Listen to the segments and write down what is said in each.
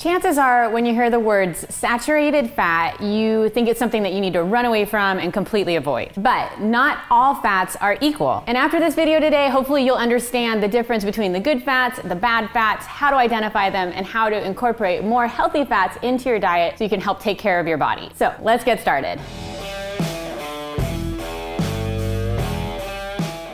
Chances are when you hear the words saturated fat, you think it's something that you need to run away from and completely avoid. But not all fats are equal. And after this video today, hopefully you'll understand the difference between the good fats, the bad fats, how to identify them, and how to incorporate more healthy fats into your diet so you can help take care of your body. So let's get started.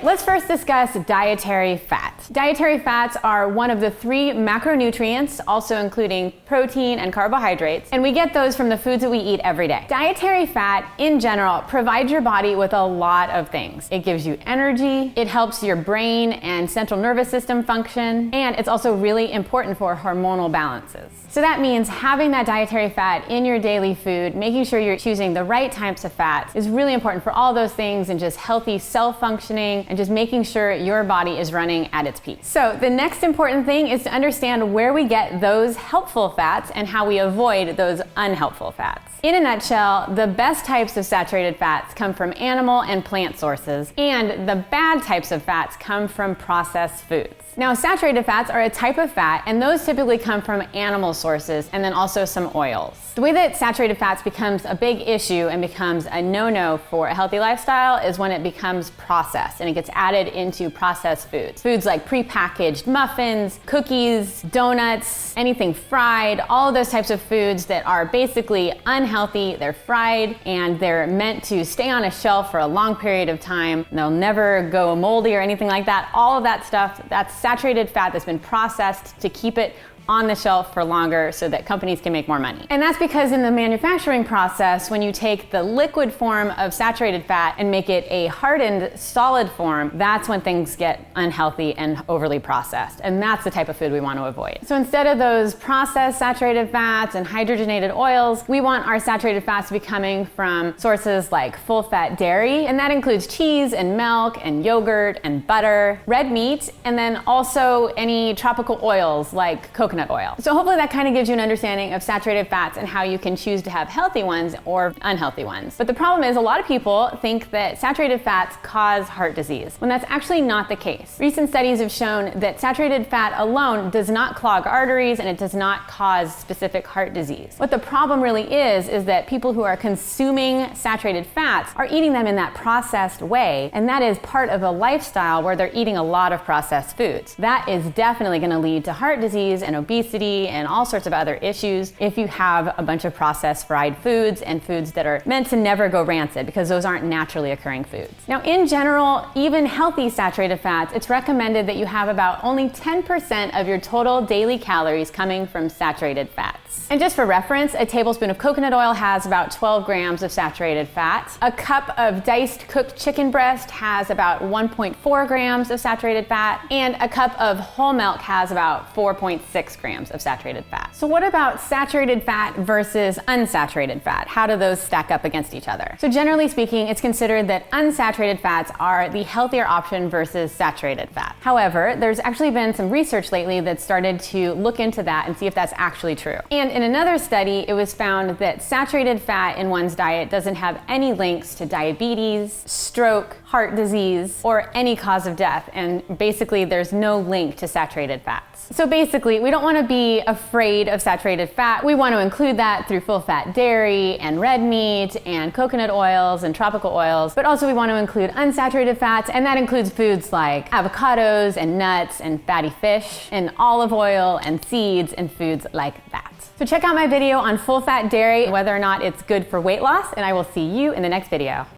Let's first discuss dietary fat. Dietary fats are one of the 3 macronutrients, also including protein and carbohydrates, and we get those from the foods that we eat every day. Dietary fat, in general, provides your body with a lot of things. It gives you energy, it helps your brain and central nervous system function, and it's also really important for hormonal balances. So that means having that dietary fat in your daily food, making sure you're choosing the right types of fats, is really important for all those things and just healthy cell functioning and just making sure your body is running at its peak. So the next important thing is to understand where we get those helpful fats and how we avoid those unhelpful fats. In a nutshell, the best types of saturated fats come from animal and plant sources, and the bad types of fats come from processed foods. Now, saturated fats are a type of fat, and those typically come from animal sources and then also some oils. The way that saturated fats becomes a big issue and becomes a no-no for a healthy lifestyle is when it becomes processed and it gets added into processed foods. Foods like prepackaged muffins, cookies, donuts, anything fried, all of those types of foods that are basically unhealthy. They're fried and they're meant to stay on a shelf for a long period of time. They'll never go moldy or anything like that. All of that stuff, that's saturated fat that's been processed to keep it on the shelf for longer so that companies can make more money. And that's because in the manufacturing process, when you take the liquid form of saturated fat and make it a hardened solid form, that's when things get unhealthy and overly processed. And that's the type of food we want to avoid. So instead of those processed saturated fats and hydrogenated oils, we want our saturated fats to be coming from sources like full-fat dairy, and that includes cheese and milk and yogurt and butter, red meat, and then also any tropical oils like coconut oil. So hopefully that kind of gives you an understanding of saturated fats and how you can choose to have healthy ones or unhealthy ones. But the problem is a lot of people think that saturated fats cause heart disease, when that's actually not the case. Recent studies have shown that saturated fat alone does not clog arteries and it does not cause specific heart disease. What the problem really is that people who are consuming saturated fats are eating them in that processed way, and that is part of a lifestyle where they're eating a lot of processed foods. That is definitely going to lead to heart disease and obesity and all sorts of other issues if you have a bunch of processed fried foods and foods that are meant to never go rancid, because those aren't naturally occurring foods. Now, in general, even healthy saturated fats, it's recommended that you have about only 10% of your total daily calories coming from saturated fats. And just for reference, a tablespoon of coconut oil has about 12 grams of saturated fat. A cup of diced cooked chicken breast has about 1.4 grams of saturated fat, and a cup of whole milk has about 4.6 grams of saturated fat. So what about saturated fat versus unsaturated fat? How do those stack up against each other? So generally speaking, it's considered that unsaturated fats are the healthier option versus saturated fat. However, there's actually been some research lately that started to look into that and see if that's actually true. And in another study, it was found that saturated fat in one's diet doesn't have any links to diabetes, stroke, heart disease, or any cause of death. And basically, there's no link to saturated fats. So basically, we don't want to be afraid of saturated fat. We want to include that through full-fat dairy and red meat and coconut oils and tropical oils, but also we want to include unsaturated fats, and that includes foods like avocados and nuts and fatty fish and olive oil and seeds and foods like that. So check out my video on full-fat dairy, whether or not it's good for weight loss, and I will see you in the next video.